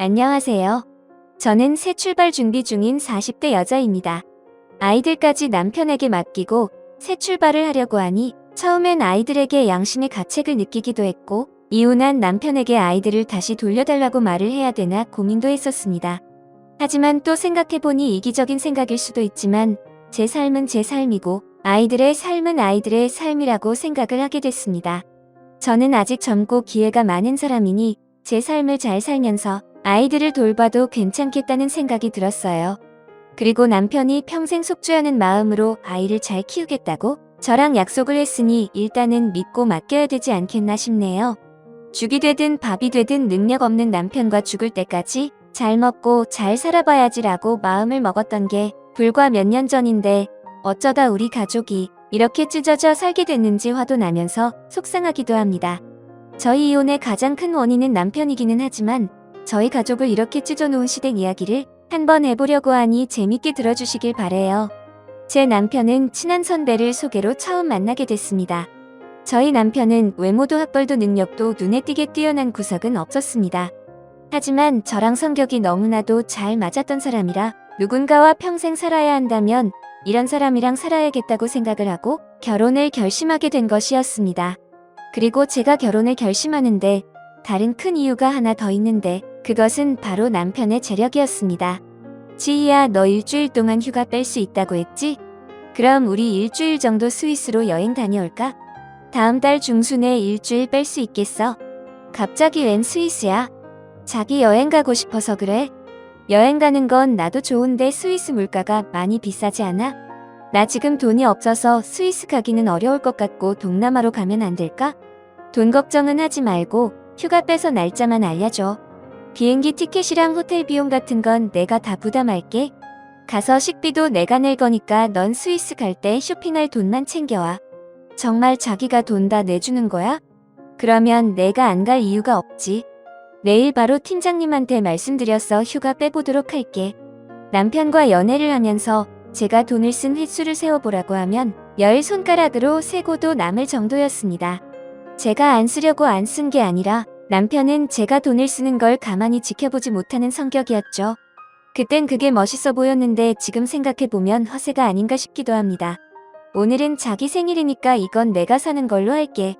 안녕하세요. 저는 새 출발 준비 중인 40대 여자입니다. 아이들까지 남편에게 맡기고 새 출발을 하려고 하니 처음엔 아이들에게 양심의 가책을 느끼기도 했고 이혼한 남편에게 아이들을 다시 돌려달라고 말을 해야 되나 고민도 했었습니다. 하지만 또 생각해보니 이기적인 생각일 수도 있지만 제 삶은 제 삶이고 아이들의 삶은 아이들의 삶이라고 생각을 하게 됐습니다. 저는 아직 젊고 기회가 많은 사람이니 제 삶을 잘 살면서 아이들을 돌봐도 괜찮겠다는 생각이 들었어요. 그리고 남편이 평생 속죄하는 마음으로 아이를 잘 키우겠다고 저랑 약속을 했으니 일단은 믿고 맡겨야 되지 않겠나 싶네요. 죽이 되든 밥이 되든 능력 없는 남편과 죽을 때까지 잘 먹고 잘 살아봐야지라고 마음을 먹었던 게 불과 몇 년 전인데 어쩌다 우리 가족이 이렇게 찢어져 살게 됐는지 화도 나면서 속상하기도 합니다. 저희 이혼의 가장 큰 원인은 남편이기는 하지만 저희 가족을 이렇게 찢어놓은 시댁 이야기를 한번 해보려고 하니 재밌게 들어주시길 바래요. 제 남편은 친한 선배를 소개로 처음 만나게 됐습니다. 저희 남편은 외모도 학벌도 능력도 눈에 띄게 뛰어난 구석은 없었습니다. 하지만 저랑 성격이 너무나도 잘 맞았던 사람이라 누군가와 평생 살아야 한다면 이런 사람이랑 살아야겠다고 생각을 하고 결혼을 결심하게 된 것이었습니다. 그리고 제가 결혼을 결심하는데 다른 큰 이유가 하나 더 있는데 그것은 바로 남편의 재력이었습니다. 지희야, 너 일주일 동안 휴가 뺄 수 있다고 했지? 그럼 우리 일주일 정도 스위스로 여행 다녀올까? 다음 달 중순에 일주일 뺄 수 있겠어? 갑자기 웬 스위스야? 자기 여행 가고 싶어서 그래? 여행 가는 건 나도 좋은데 스위스 물가가 많이 비싸지 않아? 나 지금 돈이 없어서 스위스 가기는 어려울 것 같고 동남아로 가면 안 될까? 돈 걱정은 하지 말고 휴가 빼서 날짜만 알려줘. 비행기 티켓이랑 호텔 비용 같은 건 내가 다 부담할게. 가서 식비도 내가 낼 거니까 넌 스위스 갈 때 쇼핑할 돈만 챙겨와. 정말 자기가 돈 다 내주는 거야? 그러면 내가 안 갈 이유가 없지. 내일 바로 팀장님한테 말씀드려서 휴가 빼보도록 할게. 남편과 연애를 하면서 제가 돈을 쓴 횟수를 세어보라고 하면 10손가락으로 세고도 남을 정도였습니다. 제가 안 쓰려고 안 쓴 게 아니라 남편은 제가 돈을 쓰는 걸 가만히 지켜보지 못하는 성격이었죠. 그땐 그게 멋있어 보였는데 지금 생각해보면 허세가 아닌가 싶기도 합니다. 오늘은 자기 생일이니까 이건 내가 사는 걸로 할게.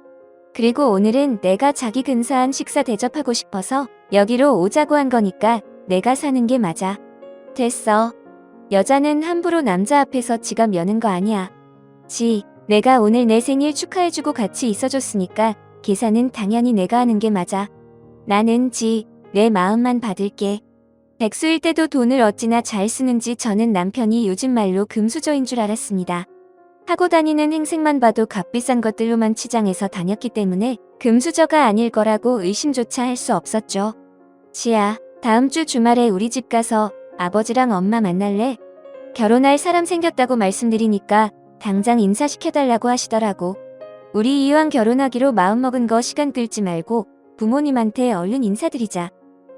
그리고 오늘은 내가 자기 근사한 식사 대접하고 싶어서 여기로 오자고 한 거니까 내가 사는 게 맞아. 됐어. 여자는 함부로 남자 앞에서 지갑 여는 거 아니야. 내가 오늘 내 생일 축하해주고 같이 있어줬으니까 계산은 당연히 내가 하는 게 맞아. 나는 내 마음만 받을게. 백수일 때도 돈을 어찌나 잘 쓰는지 저는 남편이 요즘 말로 금수저인 줄 알았습니다. 하고 다니는 행색만 봐도 값비싼 것들로만 치장해서 다녔기 때문에 금수저가 아닐 거라고 의심조차 할 수 없었죠. 지아, 다음 주 주말에 우리 집 가서 아버지랑 엄마 만날래? 결혼할 사람 생겼다고 말씀드리니까 당장 인사시켜달라고 하시더라고. 우리 이왕 결혼하기로 마음먹은 거 시간 끌지 말고 부모님한테 얼른 인사드리자.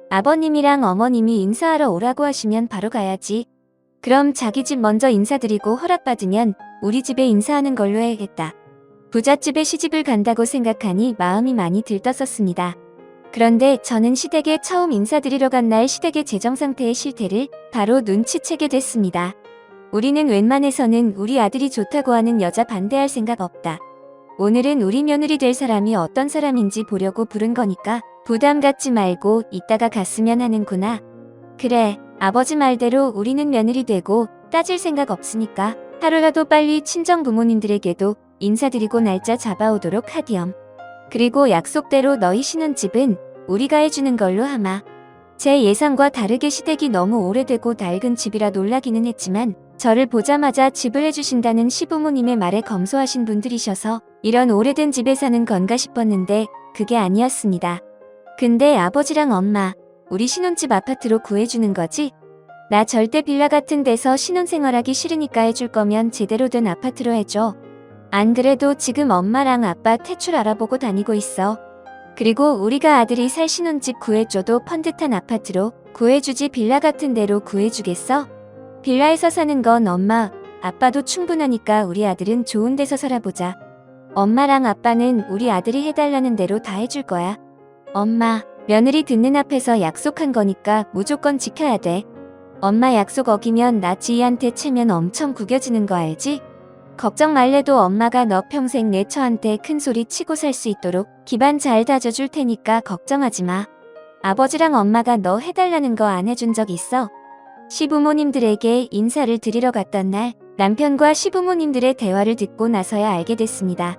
아버님이랑 어머님이 인사하러 오라고 하시면 바로 가야지. 그럼 자기 집 먼저 인사드리고 허락받으면 우리 집에 인사하는 걸로 해야겠다. 부잣집에 시집을 간다고 생각하니 마음이 많이 들떴었습니다. 그런데 저는 시댁에 처음 인사드리러 간 날 시댁의 재정상태의 실태를 바로 눈치채게 됐습니다. 우리는 웬만해서는 우리 아들이 좋다고 하는 여자 반대할 생각 없다. 오늘은 우리 며느리 될 사람이 어떤 사람인지 보려고 부른 거니까 부담 갖지 말고 이따가 갔으면 하는구나. 그래, 아버지 말대로 우리는 며느리 되고 따질 생각 없으니까 하루라도 빨리 친정 부모님들에게도 인사드리고 날짜 잡아오도록 하렴. 그리고 약속대로 너희 신혼집은 우리가 해주는 걸로 하마. 제 예상과 다르게 시댁이 너무 오래되고 낡은 집이라 놀라기는 했지만 저를 보자마자 집을 해주신다는 시부모님의 말에 검소하신 분들이셔서 이런 오래된 집에 사는 건가 싶었는데 그게 아니었습니다. 근데 아버지랑 엄마, 우리 신혼집 아파트로 구해주는 거지? 나 절대 빌라 같은 데서 신혼생활하기 싫으니까 해줄 거면 제대로 된 아파트로 해줘. 안 그래도 지금 엄마랑 아빠 퇴출 알아보고 다니고 있어. 그리고 우리가 아들이 살 신혼집 구해줘도 펀듯한 아파트로 구해주지 빌라 같은 데로 구해주겠어? 빌라에서 사는 건 엄마, 아빠도 충분하니까 우리 아들은 좋은 데서 살아보자. 엄마랑 아빠는 우리 아들이 해달라는 대로 다 해줄 거야. 엄마, 며느리 듣는 앞에서 약속한 거니까 무조건 지켜야 돼. 엄마 약속 어기면 나 지희한테 체면 엄청 구겨지는 거 알지? 걱정 말래도 엄마가 너 평생 내 처한테 큰 소리 치고 살 수 있도록 기반 잘 다져줄 테니까 걱정하지 마. 아버지랑 엄마가 너 해달라는 거 안 해준 적 있어? 시부모님들에게 인사를 드리러 갔던 날 남편과 시부모님들의 대화를 듣고 나서야 알게 됐습니다.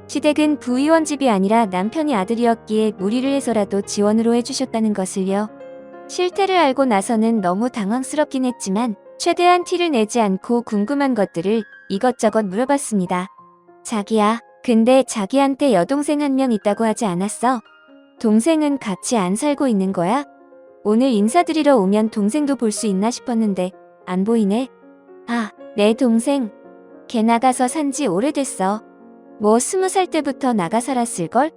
시댁은 부의원 집이 아니라 남편이 아들이었기에 무리를 해서라도 지원으로 해주셨다는 것을요. 실태를 알고 나서는 너무 당황스럽긴 했지만 최대한 티를 내지 않고 궁금한 것들을 이것저것 물어봤습니다. 자기야, 근데 자기한테 여동생 한 명 있다고 하지 않았어? 동생은 같이 안 살고 있는 거야? 오늘 인사드리러 오면 동생도 볼 수 있나 싶었는데 안 보이네. 아, 내 동생. 걔 나가서 산지 오래됐어. 뭐 20살 때부터 나가 살았을걸?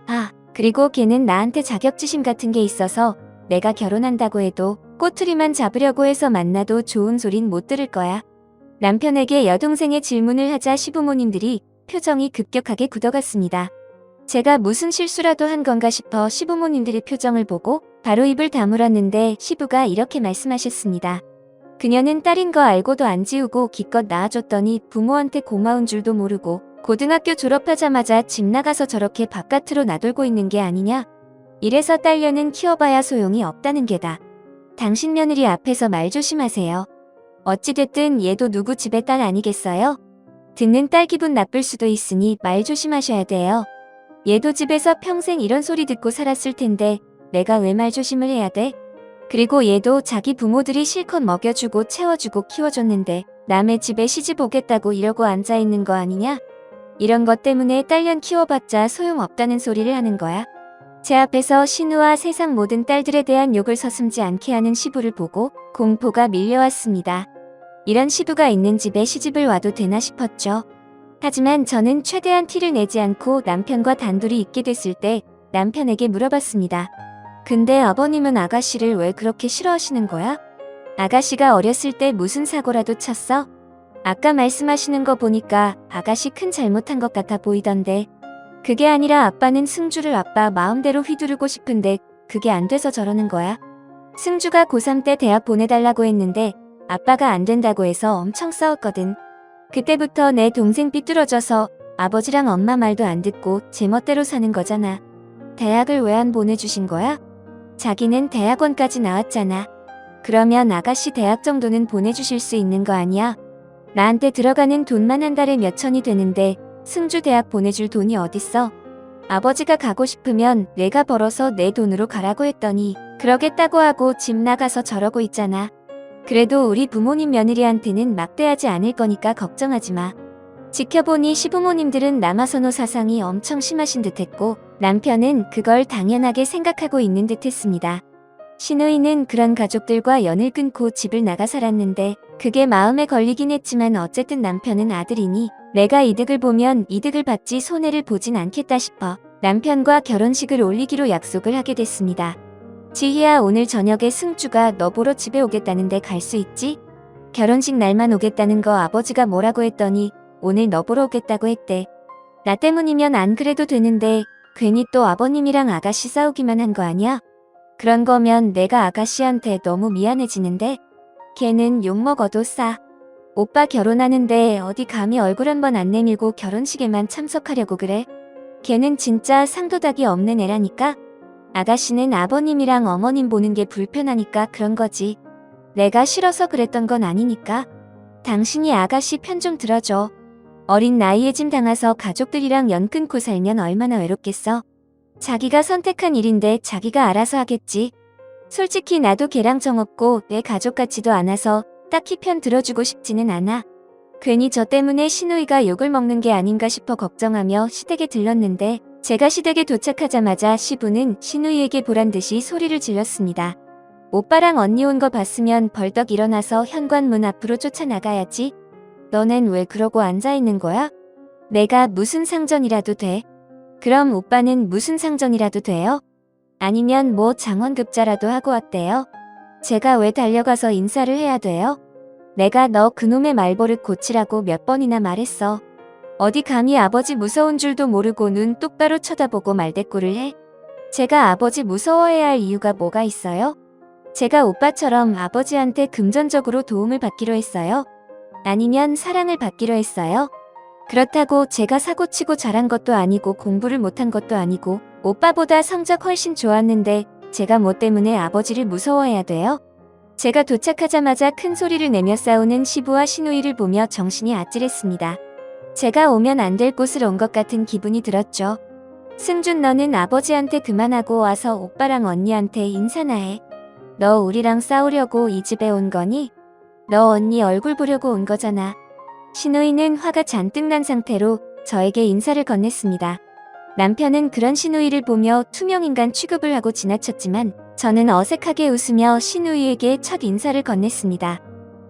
아, 그리고 걔는 나한테 자격지심 같은 게 있어서 내가 결혼한다고 해도 꼬투리만 잡으려고 해서 만나도 좋은 소린 못 들을 거야. 남편에게 여동생의 질문을 하자 시부모님들이 표정이 급격하게 굳어갔습니다. 제가 무슨 실수라도 한 건가 싶어 시부모님들의 표정을 보고 바로 입을 다물었는데 시부가 이렇게 말씀하셨습니다. 그녀는 딸인 거 알고도 안 지우고 기껏 낳아줬더니 부모한테 고마운 줄도 모르고 고등학교 졸업하자마자 집 나가서 저렇게 바깥으로 나돌고 있는 게 아니냐? 이래서 딸려는 키워봐야 소용이 없다는 게다. 당신 며느리 앞에서 말 조심하세요. 어찌됐든 얘도 누구 집의 딸 아니겠어요? 듣는 딸 기분 나쁠 수도 있으니 말 조심하셔야 돼요. 얘도 집에서 평생 이런 소리 듣고 살았을 텐데 내가 왜 말 조심을 해야 돼? 그리고 얘도 자기 부모들이 실컷 먹여주고 채워주고 키워줬는데 남의 집에 시집 오겠다고 이러고 앉아있는 거 아니냐? 이런 것 때문에 딸년 키워봤자 소용없다는 소리를 하는 거야. 제 앞에서 신우와 세상 모든 딸들에 대한 욕을 서슴지 않게 하는 시부를 보고 공포가 밀려왔습니다. 이런 시부가 있는 집에 시집을 와도 되나 싶었죠. 하지만 저는 최대한 티를 내지 않고 남편과 단둘이 있게 됐을 때 남편에게 물어봤습니다. 근데 아버님은 아가씨를 왜 그렇게 싫어하시는 거야? 아가씨가 어렸을 때 무슨 사고라도 쳤어? 아까 말씀하시는 거 보니까 아가씨 큰 잘못한 것 같아 보이던데. 그게 아니라 아빠는 승주를 아빠 마음대로 휘두르고 싶은데 그게 안 돼서 저러는 거야. 승주가 고3 때 대학 보내달라고 했는데 아빠가 안 된다고 해서 엄청 싸웠거든. 그때부터 내 동생 삐뚤어져서 아버지랑 엄마 말도 안 듣고 제멋대로 사는 거잖아. 대학을 왜 안 보내주신 거야? 자기는 대학원까지 나왔잖아. 그러면 아가씨 대학 정도는 보내주실 수 있는 거 아니야? 나한테 들어가는 돈만 한 달에 몇 천이 되는데 승주 대학 보내줄 돈이 어딨어? 아버지가 가고 싶으면 내가 벌어서 내 돈으로 가라고 했더니 그러겠다고 하고 집 나가서 저러고 있잖아. 그래도 우리 부모님 며느리한테는 막대하지 않을 거니까 걱정하지 마. 지켜보니 시부모님들은 남아선호 사상이 엄청 심하신 듯했고 남편은 그걸 당연하게 생각하고 있는 듯했습니다. 신우이는 그런 가족들과 연을 끊고 집을 나가 살았는데 그게 마음에 걸리긴 했지만 어쨌든 남편은 아들이니 내가 이득을 보면 이득을 받지 손해를 보진 않겠다 싶어 남편과 결혼식을 올리기로 약속을 하게 됐습니다. 지희야, 오늘 저녁에 승주가 너 보러 집에 오겠다는데 갈 수 있지? 결혼식 날만 오겠다는 거 아버지가 뭐라고 했더니 오늘 너 보러 오겠다고 했대. 나 때문이면 안 그래도 되는데 괜히 또 아버님이랑 아가씨 싸우기만 한 거 아니야? 그런 거면 내가 아가씨한테 너무 미안해지는데? 걔는 욕먹어도 싸. 오빠 결혼하는데 어디 감히 얼굴 한번 안 내밀고 결혼식에만 참석하려고 그래? 걔는 진짜 상도닥이 없는 애라니까? 아가씨는 아버님이랑 어머님 보는 게 불편하니까 그런 거지. 내가 싫어서 그랬던 건 아니니까. 당신이 아가씨 편 좀 들어줘. 어린 나이에 짐 당해서 가족들이랑 연 끊고 살면 얼마나 외롭겠어. 자기가 선택한 일인데 자기가 알아서 하겠지. 솔직히 나도 걔랑 정없고 내 가족 같지도 않아서 딱히 편 들어주고 싶지는 않아. 괜히 저 때문에 신우이가 욕을 먹는 게 아닌가 싶어 걱정하며 시댁에 들렀는데 제가 시댁에 도착하자마자 시부는 신우이에게 보란듯이 소리를 질렀습니다. 오빠랑 언니 온 거 봤으면 벌떡 일어나서 현관문 앞으로 쫓아나가야지. 너넨 왜 그러고 앉아있는 거야? 내가 무슨 상전이라도 돼? 그럼 오빠는 무슨 상전이라도 돼요? 아니면 뭐 장원급자라도 하고 왔대요? 제가 왜 달려가서 인사를 해야 돼요? 내가 너 그놈의 말버릇 고치라고 몇 번이나 말했어. 어디 감히 아버지 무서운 줄도 모르고 눈 똑바로 쳐다보고 말대꾸를 해? 제가 아버지 무서워해야 할 이유가 뭐가 있어요? 제가 오빠처럼 아버지한테 금전적으로 도움을 받기로 했어요? 아니면 사랑을 받기로 했어요? 그렇다고 제가 사고치고 자란 것도 아니고 공부를 못한 것도 아니고 오빠보다 성적 훨씬 좋았는데 제가 뭐 때문에 아버지를 무서워해야 돼요? 제가 도착하자마자 큰 소리를 내며 싸우는 시부와 시누이를 보며 정신이 아찔했습니다. 제가 오면 안 될 곳을 온 것 같은 기분이 들었죠. 승준, 너는 아버지한테 그만하고 와서 오빠랑 언니한테 인사나 해. 너 우리랑 싸우려고 이 집에 온 거니? 너 언니 얼굴 보려고 온 거잖아. 시누이는 화가 잔뜩 난 상태로 저에게 인사를 건넸습니다. 남편은 그런 시누이를 보며 투명인간 취급을 하고 지나쳤지만 저는 어색하게 웃으며 시누이에게 첫 인사를 건넸습니다.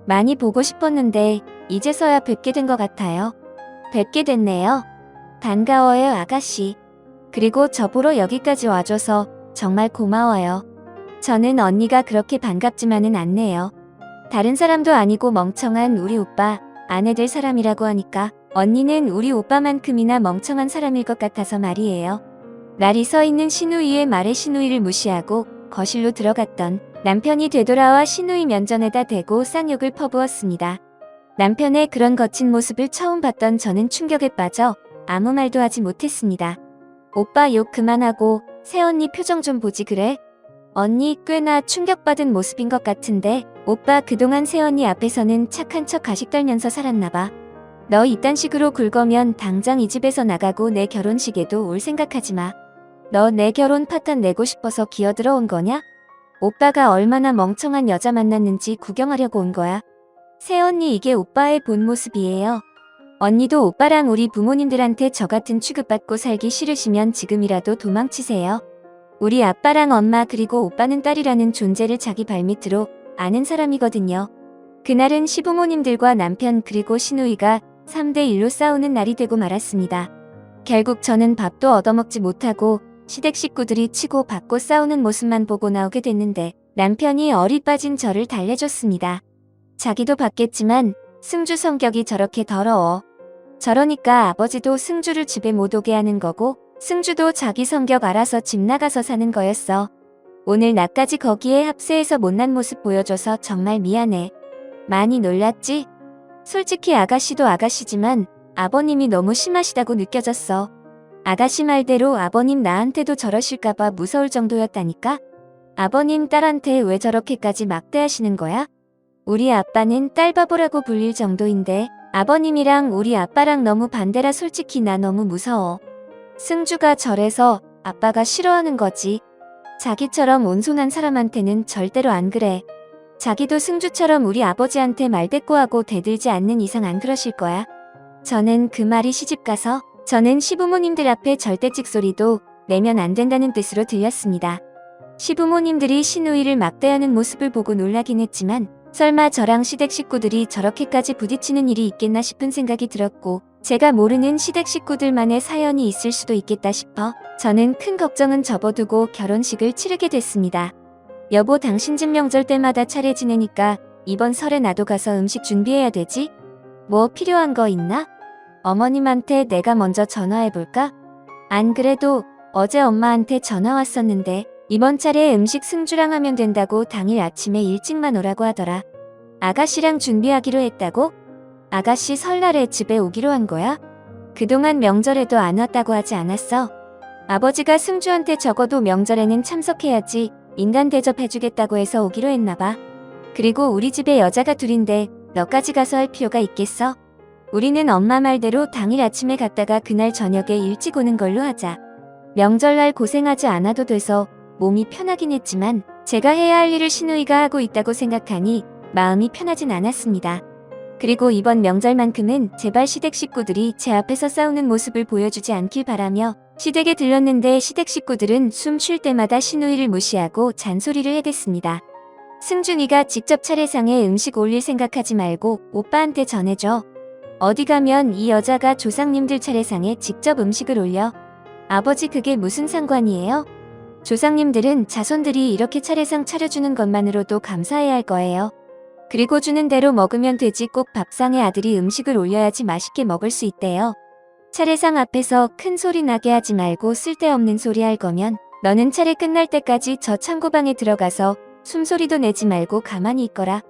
많이 보고 싶었는데 이제서야 뵙게 된 것 같아요. 뵙게 됐네요. 반가워요, 아가씨. 그리고 저보러 여기까지 와줘서 정말 고마워요. 저는 언니가 그렇게 반갑지만은 않네요. 다른 사람도 아니고 멍청한 우리 오빠, 아내 될 사람이라고 하니까 언니는 우리 오빠만큼이나 멍청한 사람일 것 같아서 말이에요. 날이 서 있는 시누이의 말에 시누이를 무시하고 거실로 들어갔던 남편이 되돌아와 시누이 면전에다 대고 쌍욕을 퍼부었습니다. 남편의 그런 거친 모습을 처음 봤던 저는 충격에 빠져 아무 말도 하지 못했습니다. 오빠 욕 그만하고 새언니 표정 좀 보지 그래? 언니 꽤나 충격받은 모습인 것 같은데 오빠 그동안 새언니 앞에서는 착한 척 가식 떨면서 살았나봐. 너 이딴 식으로 굴거면 당장 이 집에서 나가고 내 결혼식에도 올 생각하지 마. 너 내 결혼 파탄 내고 싶어서 기어들어온 거냐? 오빠가 얼마나 멍청한 여자 만났는지 구경하려고 온 거야. 새언니 이게 오빠의 본 모습이에요. 언니도 오빠랑 우리 부모님들한테 저 같은 취급받고 살기 싫으시면 지금이라도 도망치세요. 우리 아빠랑 엄마 그리고 오빠는 딸이라는 존재를 자기 발밑으로 아는 사람이거든요. 그날은 시부모님들과 남편 그리고 시누이가 3대1로 싸우는 날이 되고 말았습니다. 결국 저는 밥도 얻어먹지 못하고 시댁 식구들이 치고 받고 싸우는 모습만 보고 나오게 됐는데 남편이 어리 빠진 저를 달래줬습니다. 자기도 봤겠지만 승주 성격이 저렇게 더러워. 저러니까 아버지도 승주를 집에 못 오게 하는 거고 승주도 자기 성격 알아서 집 나가서 사는 거였어. 오늘 나까지 거기에 합세해서 못난 모습 보여줘서 정말 미안해. 많이 놀랐지? 솔직히 아가씨도 아가씨지만 아버님이 너무 심하시다고 느껴졌어. 아가씨 말대로 아버님 나한테도 저러실까봐 무서울 정도였다니까? 아버님 딸한테 왜 저렇게까지 막대하시는 거야? 우리 아빠는 딸바보라고 불릴 정도인데 아버님이랑 우리 아빠랑 너무 반대라 솔직히 나 너무 무서워. 승주가 저래서 아빠가 싫어하는 거지. 자기처럼 온순한 사람한테는 절대로 안 그래. 자기도 승주처럼 우리 아버지한테 말대꾸하고 대들지 않는 이상 안 그러실 거야. 저는 그 말이 시집가서 저는 시부모님들 앞에 절대 찍소리도 내면 안 된다는 뜻으로 들렸습니다. 시부모님들이 시누이를 막대하는 모습을 보고 놀라긴 했지만 설마 저랑 시댁 식구들이 저렇게까지 부딪히는 일이 있겠나 싶은 생각이 들었고 제가 모르는 시댁 식구들만의 사연이 있을 수도 있겠다 싶어 저는 큰 걱정은 접어두고 결혼식을 치르게 됐습니다. 여보, 당신 집 명절 때마다 차례 지내니까 이번 설에 나도 가서 음식 준비해야 되지? 뭐 필요한 거 있나? 어머님한테 내가 먼저 전화해볼까? 안 그래도 어제 엄마한테 전화 왔었는데 이번 차례 음식 승주랑 하면 된다고 당일 아침에 일찍만 오라고 하더라. 아가씨랑 준비하기로 했다고? 아가씨 설날에 집에 오기로 한 거야? 그동안 명절에도 안 왔다고 하지 않았어? 아버지가 승주한테 적어도 명절에는 참석해야지 인간 대접해주겠다고 해서 오기로 했나봐. 그리고 우리 집에 여자가 둘인데 너까지 가서 할 필요가 있겠어? 우리는 엄마 말대로 당일 아침에 갔다가 그날 저녁에 일찍 오는 걸로 하자. 명절날 고생하지 않아도 돼서 몸이 편하긴 했지만 제가 해야 할 일을 시누이가 하고 있다고 생각하니 마음이 편하진 않았습니다. 그리고 이번 명절만큼은 제발 시댁 식구들이 제 앞에서 싸우는 모습을 보여주지 않길 바라며 시댁에 들렀는데 시댁 식구들은 숨 쉴 때마다 시누이를 무시하고 잔소리를 해댔습니다. 승준이가 직접 차례상에 음식 올릴 생각하지 말고 오빠한테 전해줘. 어디 가면 이 여자가 조상님들 차례상에 직접 음식을 올려. 아버지 그게 무슨 상관이에요? 조상님들은 자손들이 이렇게 차례상 차려주는 것만으로도 감사해야 할 거예요. 그리고 주는 대로 먹으면 되지 꼭 밥상에 아들이 음식을 올려야지 맛있게 먹을 수 있대요. 차례상 앞에서 큰 소리 나게 하지 말고 쓸데없는 소리 할 거면 너는 차례 끝날 때까지 저 창고방에 들어가서 숨소리도 내지 말고 가만히 있거라.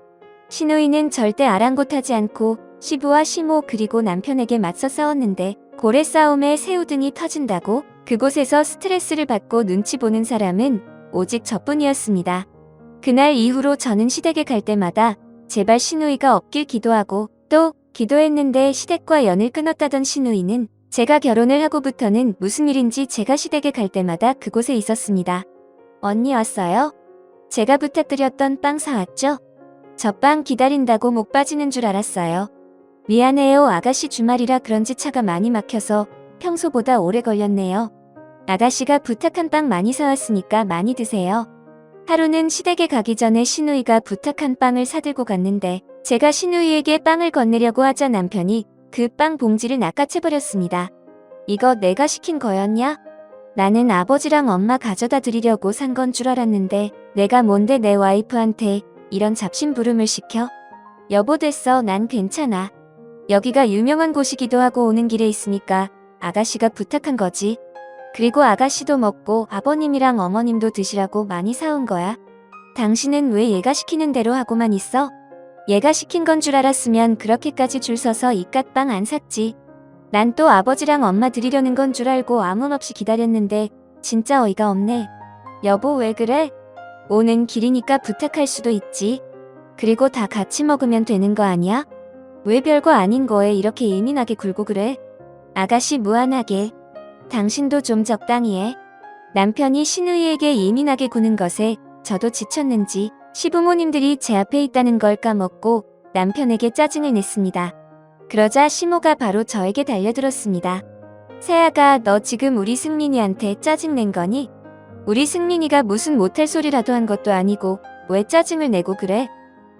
시누이는 절대 아랑곳하지 않고 시부와 시모 그리고 남편에게 맞서 싸웠는데 고래 싸움에 새우등이 터진다고 그곳에서 스트레스를 받고 눈치 보는 사람은 오직 저뿐이었습니다. 그날 이후로 저는 시댁에 갈 때마다 제발 시누이가 없길 기도하고 또 기도했는데 시댁과 연을 끊었다던 시누이는 제가 결혼을 하고부터는 무슨 일인지 제가 시댁에 갈 때마다 그곳에 있었습니다. 언니 왔어요? 제가 부탁드렸던 빵 사왔죠? 저 빵 기다린다고 목 빠지는 줄 알았어요. 미안해요. 아가씨 주말이라 그런지 차가 많이 막혀서 평소보다 오래 걸렸네요. 아가씨가 부탁한 빵 많이 사왔으니까 많이 드세요. 하루는 시댁에 가기 전에 시누이가 부탁한 빵을 사들고 갔는데 제가 시누이에게 빵을 건네려고 하자 남편이 그 빵 봉지를 낚아채버렸습니다. 이거 내가 시킨 거였냐? 나는 아버지랑 엄마 가져다 드리려고 산 건 줄 알았는데 내가 뭔데 내 와이프한테 이런 잡심부름을 시켜? 여보 됐어. 난 괜찮아. 여기가 유명한 곳이기도 하고 오는 길에 있으니까 아가씨가 부탁한 거지. 그리고 아가씨도 먹고 아버님이랑 어머님도 드시라고 많이 사온 거야. 당신은 왜 얘가 시키는 대로 하고만 있어? 얘가 시킨 건 줄 알았으면 그렇게까지 줄 서서 이깟 빵 안 샀지. 난 또 아버지랑 엄마 드리려는 건 줄 알고 아무 말 없이 기다렸는데 진짜 어이가 없네. 여보 왜 그래? 오는 길이니까 부탁할 수도 있지. 그리고 다 같이 먹으면 되는 거 아니야? 왜 별거 아닌 거에 이렇게 예민하게 굴고 그래? 아가씨 무안하게. 당신도 좀 적당히 해. 남편이 시누이에게 예민하게 구는 것에 저도 지쳤는지 시부모님들이 제 앞에 있다는 걸 까먹고 남편에게 짜증을 냈습니다. 그러자 시모가 바로 저에게 달려들었습니다. 세아가 너 지금 우리 승민이한테 짜증낸 거니? 우리 승민이가 무슨 못할 소리라도 한 것도 아니고 왜 짜증을 내고 그래?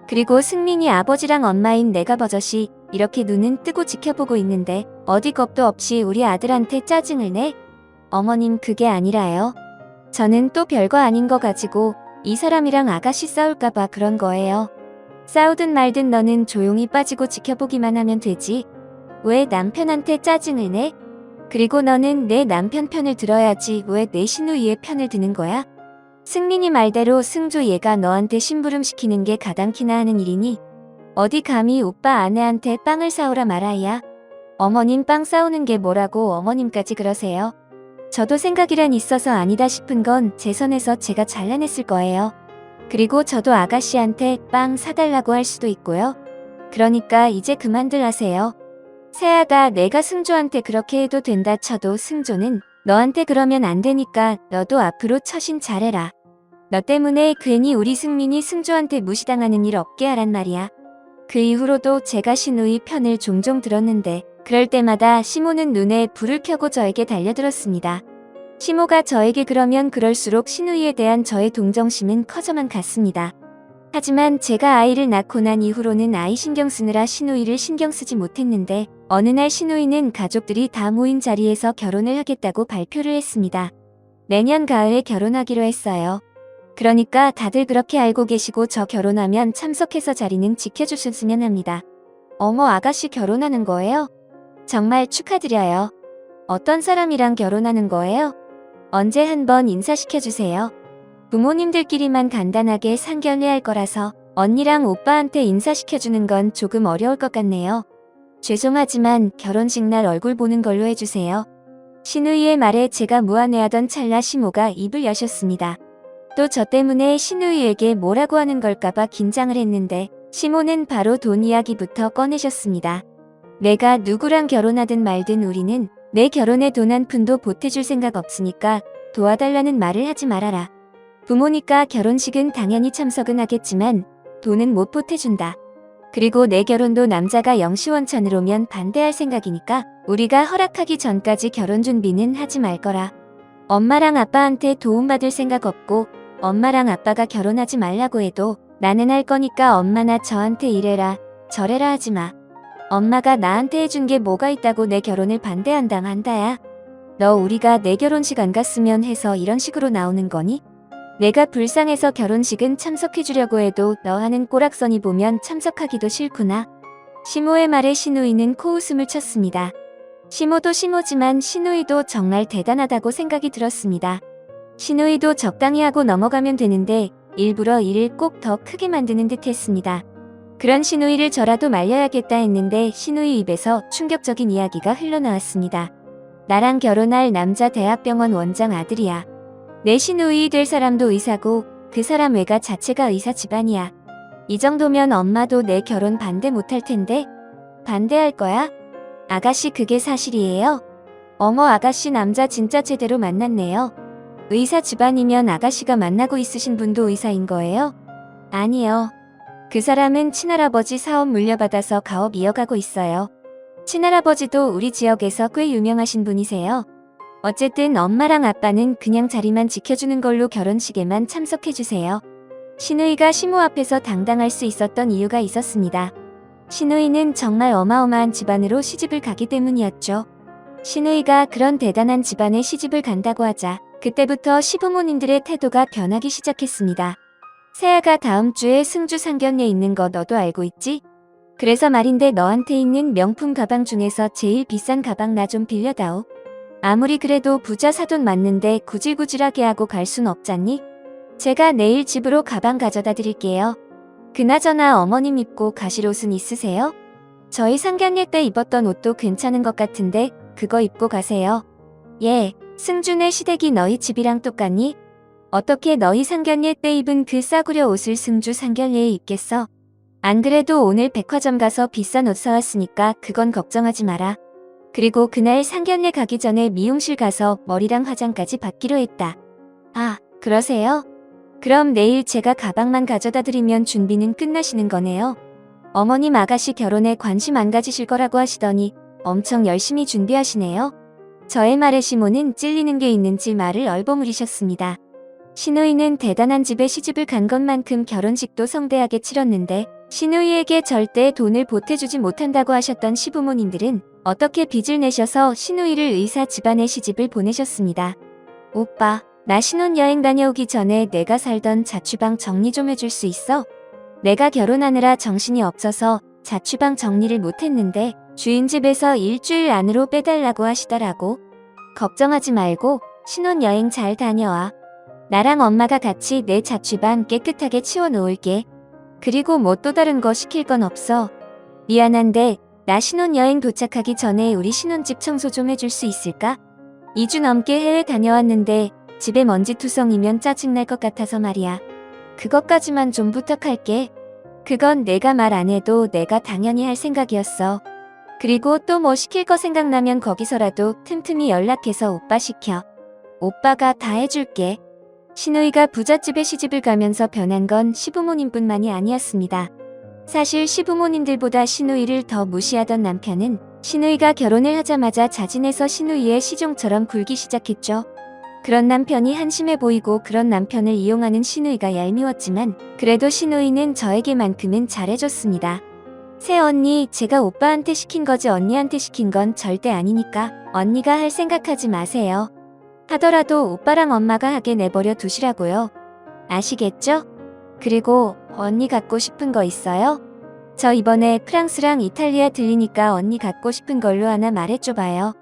그리고 승민이 아버지랑 엄마인 내가 버젓이 이렇게 눈은 뜨고 지켜보고 있는데 어디 겁도 없이 우리 아들한테 짜증을 내? 어머님 그게 아니라요. 저는 또 별거 아닌 거 가지고 이 사람이랑 아가씨 싸울까봐 그런 거예요. 싸우든 말든 너는 조용히 빠지고 지켜보기만 하면 되지. 왜 남편한테 짜증을 내? 그리고 너는 내 남편 편을 들어야지 왜 내 시누이의 편을 드는 거야? 승민이 말대로 승조 얘가 너한테 심부름 시키는 게 가당키나 하는 일이니? 어디 감히 오빠 아내한테 빵을 사오라 말아야? 어머님 빵 싸우는 게 뭐라고 어머님까지 그러세요? 저도 생각이란 있어서 아니다 싶은 건 제 선에서 제가 잘라냈을 거예요. 그리고 저도 아가씨한테 빵 사달라고 할 수도 있고요. 그러니까 이제 그만들 하세요. 세아가 내가 승조한테 그렇게 해도 된다 쳐도 승조는 너한테 그러면 안 되니까 너도 앞으로 처신 잘해라. 너 때문에 괜히 우리 승민이 승조한테 무시당하는 일 없게 하란 말이야. 그 이후로도 제가 시누이 편을 종종 들었는데 그럴 때마다 시모는 눈에 불을 켜고 저에게 달려들었습니다. 시모가 저에게 그러면 그럴수록 시누이에 대한 저의 동정심은 커져만 갔습니다. 하지만 제가 아이를 낳고 난 이후로는 아이 신경 쓰느라 시누이를 신경 쓰지 못했는데 어느 날 시누이는 가족들이 다 모인 자리에서 결혼을 하겠다고 발표를 했습니다. 내년 가을에 결혼하기로 했어요. 그러니까 다들 그렇게 알고 계시고 저 결혼하면 참석해서 자리는 지켜주셨으면 합니다. 어머 아가씨 결혼하는 거예요? 정말 축하드려요. 어떤 사람이랑 결혼하는 거예요? 언제 한번 인사시켜주세요. 부모님들끼리만 간단하게 상견례 할 거라서 언니랑 오빠한테 인사시켜주는 건 조금 어려울 것 같네요. 죄송하지만 결혼식 날 얼굴 보는 걸로 해주세요. 시누이의 말에 제가 무안해하던 찰나 시모가 입을 여셨습니다. 또 저 때문에 시누이에게 뭐라고 하는 걸까봐 긴장을 했는데 시모는 바로 돈 이야기부터 꺼내셨습니다. 내가 누구랑 결혼하든 말든 우리는 내 결혼에 돈 한 푼도 보태줄 생각 없으니까 도와달라는 말을 하지 말아라. 부모니까 결혼식은 당연히 참석은 하겠지만 돈은 못 보태준다. 그리고 내 결혼도 남자가 영시원천으로면 반대할 생각이니까 우리가 허락하기 전까지 결혼 준비는 하지 말 거라. 엄마랑 아빠한테 도움받을 생각 없고 엄마랑 아빠가 결혼하지 말라고 해도 나는 할 거니까 엄마나 저한테 이래라 저래라 하지 마. 엄마가 나한테 해준 게 뭐가 있다고 내 결혼을 반대한다 한다야. 너 우리가 내 결혼식 안 갔으면 해서 이런 식으로 나오는 거니? 내가 불쌍해서 결혼식은 참석해주려고 해도 너 하는 꼬락서니 보면 참석하기도 싫구나. 시모의 말에 시누이는 코웃음을 쳤습니다. 시모도 시모지만 시누이도 정말 대단하다고 생각이 들었습니다. 신우이도 적당히 하고 넘어가면 되는데 일부러 일을 꼭 더 크게 만드는 듯 했습니다. 그런 신우이를 저라도 말려야겠다 했는데 신우이 입에서 충격적인 이야기가 흘러나왔습니다. 나랑 결혼할 남자 대학병원 원장 아들이야. 내 신우이 될 사람도 의사고 그 사람 외가 자체가 의사 집안이야. 이 정도면 엄마도 내 결혼 반대 못할 텐데? 반대할 거야? 아가씨 그게 사실이에요? 어머 아가씨 남자 진짜 제대로 만났네요. 의사 집안이면 아가씨가 만나고 있으신 분도 의사인 거예요? 아니요. 그 사람은 친할아버지 사업 물려받아서 가업 이어가고 있어요. 친할아버지도 우리 지역에서 꽤 유명하신 분이세요. 어쨌든 엄마랑 아빠는 그냥 자리만 지켜주는 걸로 결혼식에만 참석해주세요. 신우이가 시모 앞에서 당당할 수 있었던 이유가 있었습니다. 신우이는 정말 어마어마한 집안으로 시집을 가기 때문이었죠. 신우이가 그런 대단한 집안에 시집을 간다고 하자 그때부터 시부모님들의 태도가 변하기 시작했습니다. 세아가 다음 주에 승주 상견례 있는 거 너도 알고 있지? 그래서 말인데 너한테 있는 명품 가방 중에서 제일 비싼 가방 나 좀 빌려다오. 아무리 그래도 부자 사돈 맞는데 구질구질하게 하고 갈 순 없잖니? 제가 내일 집으로 가방 가져다 드릴게요. 그나저나 어머님 입고 가실 옷은 있으세요? 저희 상견례 때 입었던 옷도 괜찮은 것 같은데 그거 입고 가세요. 예, 승준의 시댁이 너희 집이랑 똑같니? 어떻게 너희 상견례 때 입은 그 싸구려 옷을 승주 상견례에 입겠어? 안 그래도 오늘 백화점 가서 비싼 옷 사왔으니까 그건 걱정하지 마라. 그리고 그날 상견례 가기 전에 미용실 가서 머리랑 화장까지 받기로 했다. 아, 그러세요? 그럼 내일 제가 가방만 가져다 드리면 준비는 끝나시는 거네요. 어머님 아가씨 결혼에 관심 안 가지실 거라고 하시더니 엄청 열심히 준비하시네요. 저의 말에 시모는 찔리는 게 있는지 말을 얼버무리셨습니다. 신우이는 대단한 집에 시집을 간 것만큼 결혼식도 성대하게 치렀는데 신우이에게 절대 돈을 보태주지 못한다고 하셨던 시부모님들은 어떻게 빚을 내셔서 신우이를 의사 집안에 시집을 보내셨습니다. 오빠, 나 신혼여행 다녀오기 전에 내가 살던 자취방 정리 좀 해줄 수 있어? 내가 결혼하느라 정신이 없어서 자취방 정리를 못했는데 주인 집에서 일주일 안으로 빼달라고 하시더라고. 걱정하지 말고 신혼여행 잘 다녀와. 나랑 엄마가 같이 내 자취방 깨끗하게 치워놓을게. 그리고 뭐 또 다른 거 시킬 건 없어. 미안한데 나 신혼여행 도착하기 전에 우리 신혼집 청소 좀 해줄 수 있을까? 2주 넘게 해외 다녀왔는데 집에 먼지투성이면 짜증날 것 같아서 말이야. 그것까지만 좀 부탁할게. 그건 내가 말 안 해도 내가 당연히 할 생각이었어. 그리고 또 뭐 시킬 거 생각나면 거기서라도 틈틈이 연락해서 오빠 시켜. 오빠가 다 해줄게. 신우이가 부잣집에 시집을 가면서 변한 건 시부모님뿐만이 아니었습니다. 사실 시부모님들보다 신우이를 더 무시하던 남편은 신우이가 결혼을 하자마자 자진해서 신우이의 시종처럼 굴기 시작했죠. 그런 남편이 한심해 보이고 그런 남편을 이용하는 신우이가 얄미웠지만 그래도 신우이는 저에게만큼은 잘해줬습니다. 새언니, 제가 오빠한테 시킨 거지 언니한테 시킨 건 절대 아니니까 언니가 할 생각하지 마세요. 하더라도 오빠랑 엄마가 하게 내버려 두시라고요. 아시겠죠? 그리고 언니 갖고 싶은 거 있어요? 저 이번에 프랑스랑 이탈리아 들리니까 언니 갖고 싶은 걸로 하나 말해줘봐요.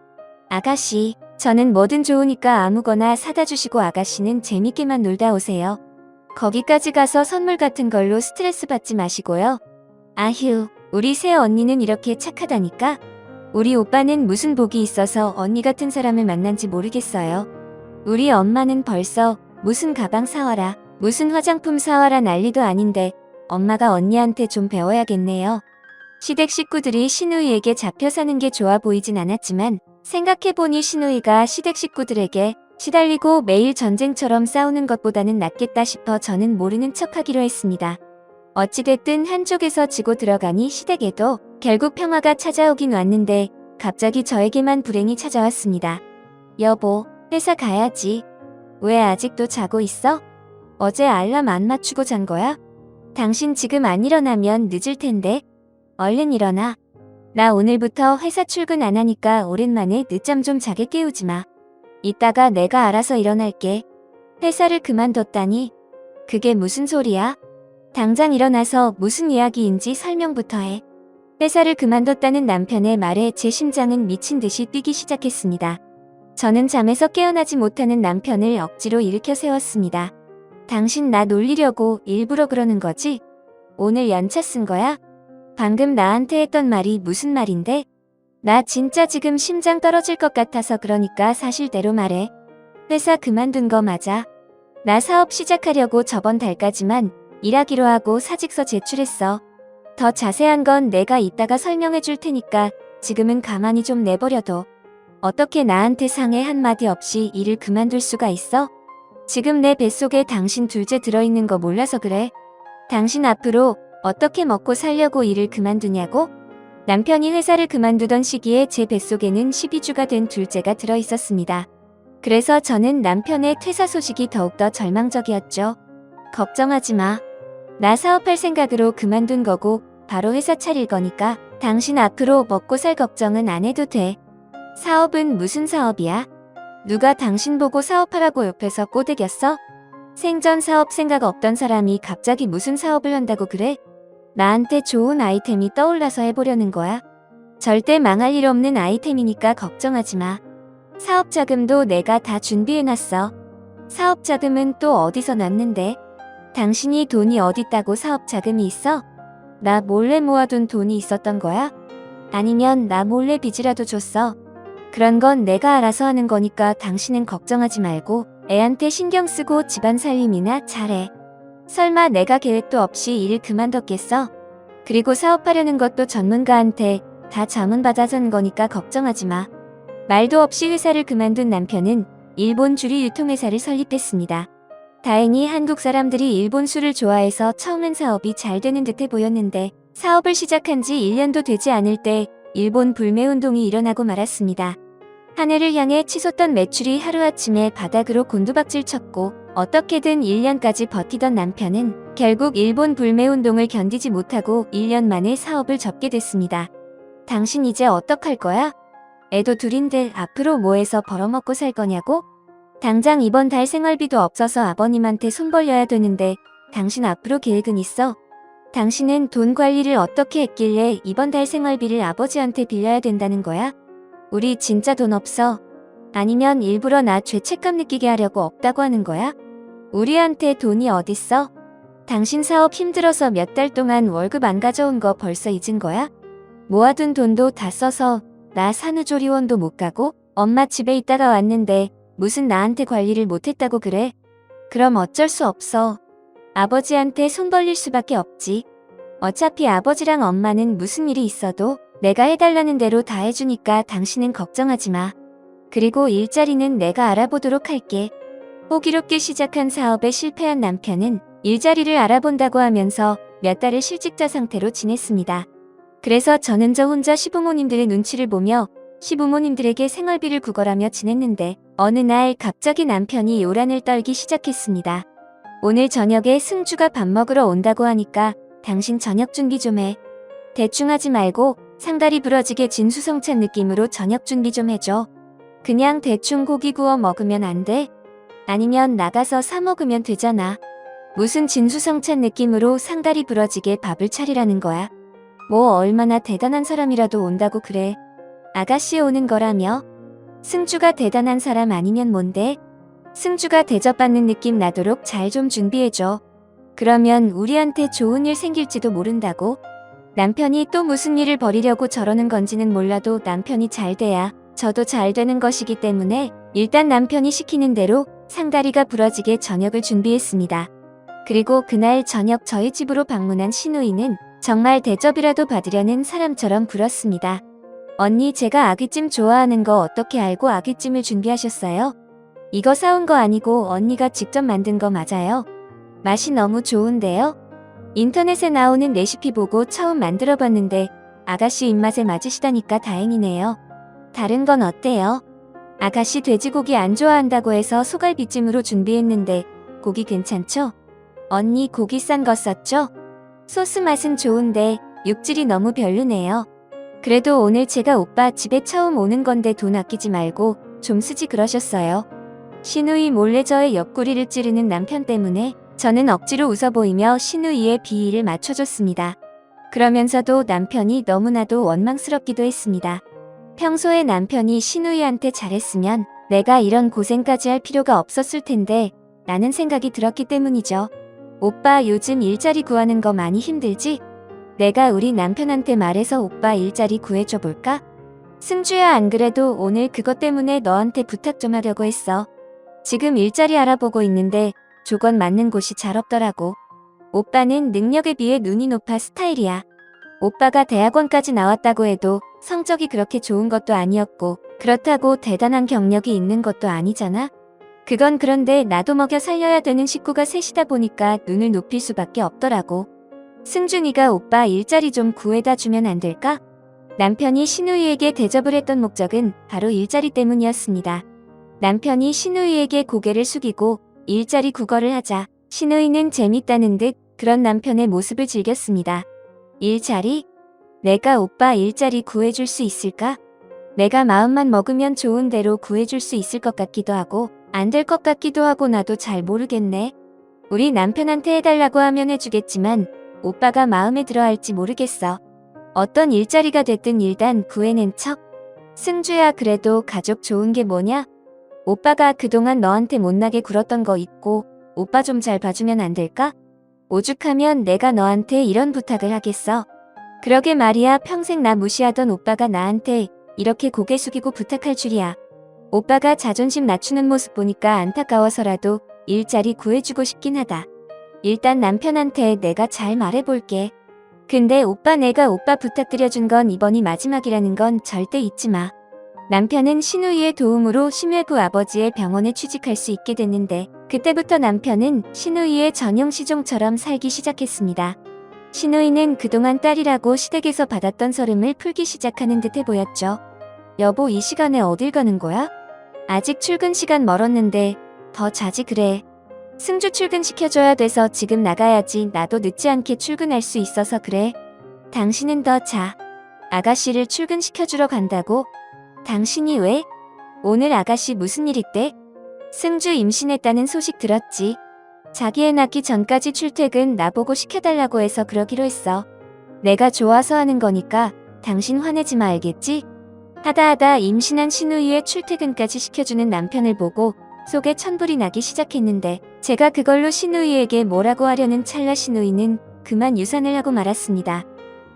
아가씨, 저는 뭐든 좋으니까 아무거나 사다 주시고 아가씨는 재밌게만 놀다 오세요. 거기까지 가서 선물 같은 걸로 스트레스 받지 마시고요. 아휴, 우리 새 언니는 이렇게 착하다니까? 우리 오빠는 무슨 복이 있어서 언니 같은 사람을 만난지 모르겠어요. 우리 엄마는 벌써 무슨 가방 사와라, 무슨 화장품 사와라 난리도 아닌데 엄마가 언니한테 좀 배워야겠네요. 시댁 식구들이 신우이에게 잡혀 사는 게 좋아 보이진 않았지만 생각해보니 신우이가 시댁 식구들에게 시달리고 매일 전쟁처럼 싸우는 것보다는 낫겠다 싶어 저는 모르는 척하기로 했습니다. 어찌됐든 한쪽에서 지고 들어가니 시댁에도 결국 평화가 찾아오긴 왔는데 갑자기 저에게만 불행이 찾아왔습니다. 여보, 회사 가야지. 왜 아직도 자고 있어? 어제 알람 안 맞추고 잔 거야? 당신 지금 안 일어나면 늦을 텐데. 얼른 일어나. 나 오늘부터 회사 출근 안 하니까 오랜만에 늦잠 좀 자게 깨우지 마. 이따가 내가 알아서 일어날게. 회사를 그만뒀다니? 그게 무슨 소리야? 당장 일어나서 무슨 이야기인지 설명부터 해. 회사를 그만뒀다는 남편의 말에 제 심장은 미친 듯이 뛰기 시작했습니다. 저는 잠에서 깨어나지 못하는 남편을 억지로 일으켜 세웠습니다. 당신 나 놀리려고 일부러 그러는 거지? 오늘 연차 쓴 거야? 방금 나한테 했던 말이 무슨 말인데? 나 진짜 지금 심장 떨어질 것 같아서 그러니까 사실대로 말해. 회사 그만둔 거 맞아. 나 사업 시작하려고 저번 달까지만 일하기로 하고 사직서 제출했어. 더 자세한 건 내가 이따가 설명해 줄 테니까 지금은 가만히 좀 내버려둬. 어떻게 나한테 상해 한마디 없이 일을 그만둘 수가 있어? 지금 내 뱃속에 당신 둘째 들어있는 거 몰라서 그래. 당신 앞으로 어떻게 먹고 살려고 일을 그만두냐고? 남편이 회사를 그만두던 시기에 제 뱃속에는 12주가 된 둘째가 들어있었습니다. 그래서 저는 남편의 퇴사 소식이 더욱더 절망적이었죠. 걱정하지 마. 나 사업할 생각으로 그만둔 거고 바로 회사 차릴 거니까 당신 앞으로 먹고 살 걱정은 안 해도 돼. 사업은 무슨 사업이야? 누가 당신 보고 사업하라고 옆에서 꼬드겼어? 생전 사업 생각 없던 사람이 갑자기 무슨 사업을 한다고 그래? 나한테 좋은 아이템이 떠올라서 해보려는 거야? 절대 망할 일 없는 아이템이니까 걱정하지 마. 사업 자금도 내가 다 준비해놨어. 사업 자금은 또 어디서 났는데? 당신이 돈이 어딨다고 사업 자금이 있어? 나 몰래 모아둔 돈이 있었던 거야? 아니면 나 몰래 빚이라도 줬어? 그런 건 내가 알아서 하는 거니까 당신은 걱정하지 말고 애한테 신경 쓰고 집안 살림이나 잘해. 설마 내가 계획도 없이 일을 그만뒀겠어? 그리고 사업하려는 것도 전문가한테 다 자문받아서는 거니까 걱정하지 마. 말도 없이 회사를 그만둔 남편은 일본 주류 유통회사를 설립했습니다. 다행히 한국 사람들이 일본 술을 좋아해서 처음엔 사업이 잘 되는 듯해 보였는데 사업을 시작한 지 1년도 되지 않을 때 일본 불매운동이 일어나고 말았습니다. 한 해를 향해 치솟던 매출이 하루아침에 바닥으로 곤두박질 쳤고 어떻게든 1년까지 버티던 남편은 결국 일본 불매운동을 견디지 못하고 1년 만에 사업을 접게 됐습니다. 당신 이제 어떡할 거야? 애도 둘인데 앞으로 뭐해서 벌어먹고 살 거냐고? 당장 이번 달 생활비도 없어서 아버님한테 손 벌려야 되는데 당신 앞으로 계획은 있어? 당신은 돈 관리를 어떻게 했길래 이번 달 생활비를 아버지한테 빌려야 된다는 거야? 우리 진짜 돈 없어. 아니면 일부러 나 죄책감 느끼게 하려고 없다고 하는 거야? 우리한테 돈이 어딨어? 당신 사업 힘들어서 몇 달 동안 월급 안 가져온 거 벌써 잊은 거야? 모아둔 돈도 다 써서 나 산후조리원도 못 가고 엄마 집에 있다가 왔는데 무슨 나한테 관리를 못했다고 그래? 그럼 어쩔 수 없어. 아버지한테 손 벌릴 수밖에 없지. 어차피 아버지랑 엄마는 무슨 일이 있어도 내가 해달라는 대로 다 해주니까 당신은 걱정하지 마. 그리고 일자리는 내가 알아보도록 할게. 호기롭게 시작한 사업에 실패한 남편은 일자리를 알아본다고 하면서 몇 달을 실직자 상태로 지냈습니다. 그래서 저는 저 혼자 시부모님들의 눈치를 보며 시부모님들에게 생활비를 구걸하며 지냈는데 어느 날 갑자기 남편이 요란을 떨기 시작했습니다. 오늘 저녁에 승주가 밥 먹으러 온다고 하니까 당신 저녁 준비 좀 해. 대충 하지 말고 상다리 부러지게 진수성찬 느낌으로 저녁 준비 좀 해줘. 그냥 대충 고기 구워 먹으면 안 돼? 아니면 나가서 사 먹으면 되잖아. 무슨 진수성찬 느낌으로 상다리 부러지게 밥을 차리라는 거야. 뭐 얼마나 대단한 사람이라도 온다고 그래. 아가씨 오는 거라며? 승주가 대단한 사람 아니면 뭔데? 승주가 대접받는 느낌 나도록 잘 좀 준비해줘. 그러면 우리한테 좋은 일 생길지도 모른다고? 남편이 또 무슨 일을 벌이려고 저러는 건지는 몰라도 남편이 잘 돼야 저도 잘 되는 것이기 때문에 일단 남편이 시키는 대로 상다리가 부러지게 저녁을 준비했습니다. 그리고 그날 저녁 저희 집으로 방문한 시누이는 정말 대접이라도 받으려는 사람처럼 굴었습니다. 언니 제가 아귀찜 좋아하는 거 어떻게 알고 아귀찜을 준비하셨어요? 이거 사온 거 아니고 언니가 직접 만든 거 맞아요? 맛이 너무 좋은데요? 인터넷에 나오는 레시피 보고 처음 만들어봤는데 아가씨 입맛에 맞으시다니까 다행이네요. 다른 건 어때요? 아가씨 돼지고기 안 좋아한다고 해서 소갈비찜으로 준비했는데 고기 괜찮죠? 언니 고기 싼 거 썼죠? 소스 맛은 좋은데 육질이 너무 별로네요. 그래도 오늘 제가 오빠 집에 처음 오는 건데 돈 아끼지 말고 좀 쓰지 그러셨어요. 시누이 몰래 저의 옆구리를 찌르는 남편 때문에 저는 억지로 웃어 보이며 시누이의 비위를 맞춰줬습니다. 그러면서도 남편이 너무나도 원망스럽기도 했습니다. 평소에 남편이 시누이한테 잘했으면 내가 이런 고생까지 할 필요가 없었을 텐데 라는 생각이 들었기 때문이죠. 오빠 요즘 일자리 구하는 거 많이 힘들지? 내가 우리 남편한테 말해서 오빠 일자리 구해줘 볼까? 승주야, 안 그래도 오늘 그것 때문에 너한테 부탁 좀 하려고 했어. 지금 일자리 알아보고 있는데 조건 맞는 곳이 잘 없더라고. 오빠는 능력에 비해 눈이 높아 스타일이야. 오빠가 대학원까지 나왔다고 해도 성적이 그렇게 좋은 것도 아니었고 그렇다고 대단한 경력이 있는 것도 아니잖아? 그건 그런데 나도 먹여 살려야 되는 식구가 셋이다 보니까 눈을 높일 수밖에 없더라고. 승준이가 오빠 일자리 좀 구해다 주면 안 될까? 남편이 신우이에게 대접을 했던 목적은 바로 일자리 때문이었습니다. 남편이 신우이에게 고개를 숙이고 일자리 구걸을 하자 신우이는 재밌다는 듯 그런 남편의 모습을 즐겼습니다. 일자리? 내가 오빠 일자리 구해줄 수 있을까? 내가 마음만 먹으면 좋은 대로 구해줄 수 있을 것 같기도 하고 안 될 것 같기도 하고 나도 잘 모르겠네. 우리 남편한테 해달라고 하면 해주겠지만 오빠가 마음에 들어 할지 모르겠어. 어떤 일자리가 됐든 일단 구해낸 척. 승주야, 그래도 가족 좋은 게 뭐냐? 오빠가 그동안 너한테 못나게 굴었던 거 있고 오빠 좀 잘 봐주면 안 될까? 오죽하면 내가 너한테 이런 부탁을 하겠어. 그러게 말이야, 평생 나 무시하던 오빠가 나한테 이렇게 고개 숙이고 부탁할 줄이야. 오빠가 자존심 낮추는 모습 보니까 안타까워서라도 일자리 구해주고 싶긴 하다. 일단 남편한테 내가 잘 말해볼게. 근데 오빠, 내가 오빠 부탁드려준 건 이번이 마지막이라는 건 절대 잊지 마. 남편은 신우이의 도움으로 심혈구 아버지의 병원에 취직할 수 있게 됐는데 그때부터 남편은 신우이의 전용 시종처럼 살기 시작했습니다. 신우이는 그동안 딸이라고 시댁에서 받았던 서름을 풀기 시작하는 듯해 보였죠. 여보, 이 시간에 어딜 가는 거야? 아직 출근 시간 멀었는데 더 자지 그래. 승주 출근시켜줘야 돼서 지금 나가야지. 나도 늦지 않게 출근할 수 있어서 그래. 당신은 더 자. 아가씨를 출근시켜주러 간다고? 당신이 왜? 오늘 아가씨 무슨 일 있대? 승주 임신했다는 소식 들었지. 자기 애 낳기 전까지 출퇴근 나보고 시켜달라고 해서 그러기로 했어. 내가 좋아서 하는 거니까 당신 화내지 마, 알겠지? 하다 임신한 신우이의 출퇴근까지 시켜주는 남편을 보고 속에 천불이 나기 시작했는데 제가 그걸로 신우이에게 뭐라고 하려는 찰나 신우이는 그만 유산을 하고 말았습니다.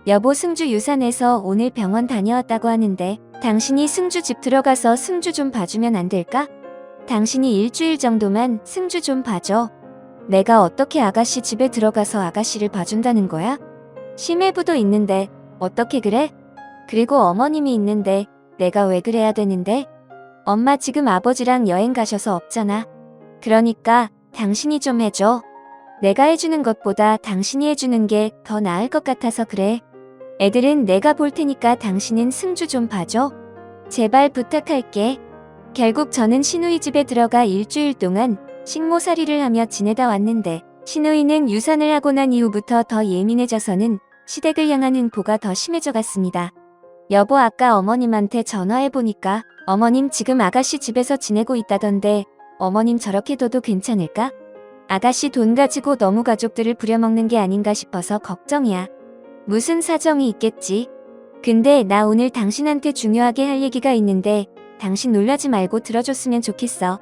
여보, 승주 유산해서 오늘 병원 다녀왔다고 하는데 당신이 승주 집 들어가서 승주 좀 봐주면 안 될까? 당신이 일주일 정도만 승주 좀 봐줘. 내가 어떻게 아가씨 집에 들어가서 아가씨를 봐준다는 거야? 심해부도 있는데 어떻게 그래? 그리고 어머님이 있는데 내가 왜 그래야 되는데? 엄마 지금 아버지랑 여행 가셔서 없잖아. 그러니까 당신이 좀 해줘. 내가 해주는 것보다 당신이 해주는 게 더 나을 것 같아서 그래. 애들은 내가 볼 테니까 당신은 승주 좀 봐줘. 제발 부탁할게. 결국 저는 신우이 집에 들어가 일주일 동안 식모살이를 하며 지내다 왔는데 신우이는 유산을 하고 난 이후부터 더 예민해져서는 시댁을 향한 공포가 더 심해져 갔습니다. 여보, 아까 어머님한테 전화해보니까 어머님 지금 아가씨 집에서 지내고 있다던데 어머님 저렇게 둬도 괜찮을까? 아가씨 돈 가지고 너무 가족들을 부려먹는 게 아닌가 싶어서 걱정이야. 무슨 사정이 있겠지. 근데 나 오늘 당신한테 중요하게 할 얘기가 있는데 당신 놀라지 말고 들어줬으면 좋겠어.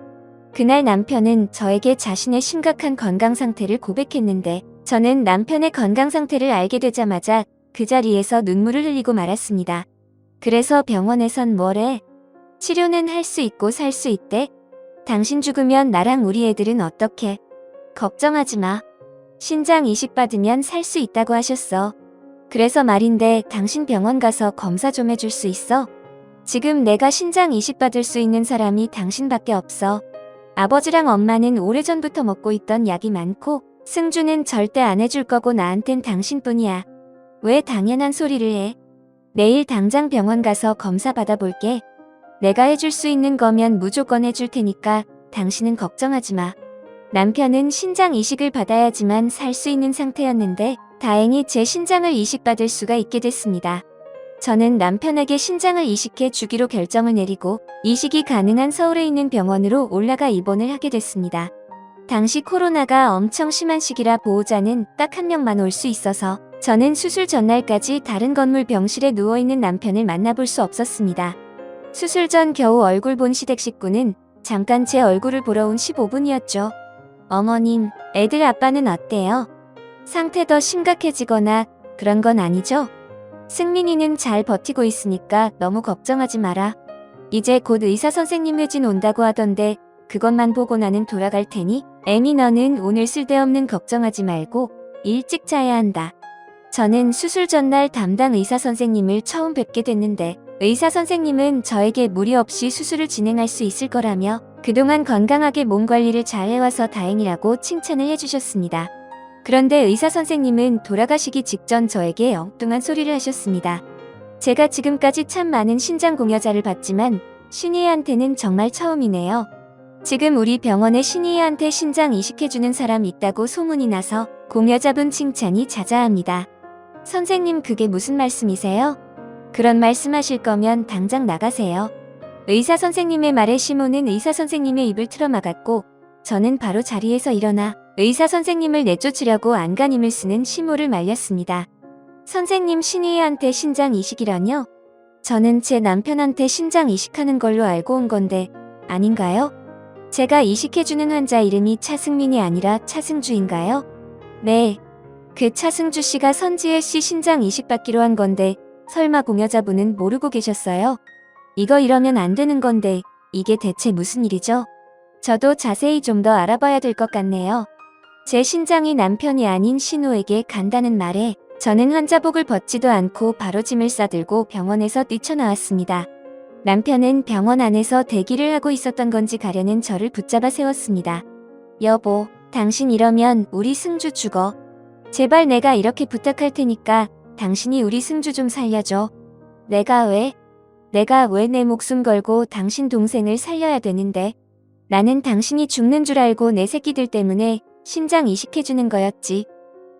그날 남편은 저에게 자신의 심각한 건강 상태를 고백했는데 저는 남편의 건강 상태를 알게 되자마자 그 자리에서 눈물을 흘리고 말았습니다. 그래서 병원에선 뭐래? 치료는 할 수 있고 살 수 있대? 당신 죽으면 나랑 우리 애들은 어떡해? 걱정하지 마. 신장 이식 받으면 살 수 있다고 하셨어. 그래서 말인데 당신 병원 가서 검사 좀 해줄 수 있어? 지금 내가 신장 이식 받을 수 있는 사람이 당신밖에 없어. 아버지랑 엄마는 오래전부터 먹고 있던 약이 많고 승주는 절대 안 해줄 거고 나한텐 당신뿐이야. 왜 당연한 소리를 해? 내일 당장 병원 가서 검사 받아볼게. 내가 해줄 수 있는 거면 무조건 해줄 테니까 당신은 걱정하지 마. 남편은 신장 이식을 받아야지만 살 수 있는 상태였는데 다행히 제 신장을 이식받을 수가 있게 됐습니다. 저는 남편에게 신장을 이식해 주기로 결정을 내리고 이식이 가능한 서울에 있는 병원으로 올라가 입원을 하게 됐습니다. 당시 코로나가 엄청 심한 시기라 보호자는 딱 한 명만 올 수 있어서 저는 수술 전날까지 다른 건물 병실에 누워있는 남편을 만나볼 수 없었습니다. 수술 전 겨우 얼굴 본 시댁 식구는 잠깐 제 얼굴을 보러 온 15분이었죠. 어머님, 애들 아빠는 어때요? 상태 더 심각해지거나 그런 건 아니죠? 승민이는 잘 버티고 있으니까 너무 걱정하지 마라. 이제 곧 의사 선생님 회진 온다고 하던데 그것만 보고 나는 돌아갈 테니 애미 너는 오늘 쓸데없는 걱정하지 말고 일찍 자야 한다. 저는 수술 전날 담당 의사 선생님을 처음 뵙게 됐는데 의사 선생님은 저에게 무리 없이 수술을 진행할 수 있을 거라며 그동안 건강하게 몸 관리를 잘 해와서 다행이라고 칭찬을 해주셨습니다. 그런데 의사 선생님은 돌아가시기 직전 저에게 엉뚱한 소리를 하셨습니다. 제가 지금까지 참 많은 신장 공여자를 봤지만 신이한테는 정말 처음이네요. 지금 우리 병원에 신이한테 신장 이식해주는 사람 있다고 소문이 나서 공여자분 칭찬이 자자합니다. 선생님 그게 무슨 말씀이세요? 그런 말씀하실 거면 당장 나가세요. 의사 선생님의 말에 시모는 의사 선생님의 입을 틀어막았고 저는 바로 자리에서 일어나 의사 선생님을 내쫓으려고 안간힘을 쓰는 시모를 말렸습니다. 선생님 신이한테 신장 이식이라뇨? 저는 제 남편한테 신장 이식하는 걸로 알고 온 건데 아닌가요? 제가 이식해주는 환자 이름이 차승민이 아니라 차승주인가요? 네. 그 차승주 씨가 선지혜 씨 신장 이식받기로 한 건데 설마 공여자분은 모르고 계셨어요? 이거 이러면 안 되는 건데 이게 대체 무슨 일이죠? 저도 자세히 좀 더 알아봐야 될 것 같네요. 제 신장이 남편이 아닌 신우에게 간다는 말에 저는 환자복을 벗지도 않고 바로 짐을 싸들고 병원에서 뛰쳐나왔습니다. 남편은 병원 안에서 대기를 하고 있었던 건지 가려는 저를 붙잡아 세웠습니다. 여보, 당신 이러면 우리 승주 죽어. 제발 내가 이렇게 부탁할 테니까 당신이 우리 승주 좀 살려줘. 내가 왜 내 목숨 걸고 당신 동생을 살려야 되는데. 나는 당신이 죽는 줄 알고 내 새끼들 때문에 신장 이식해주는 거였지.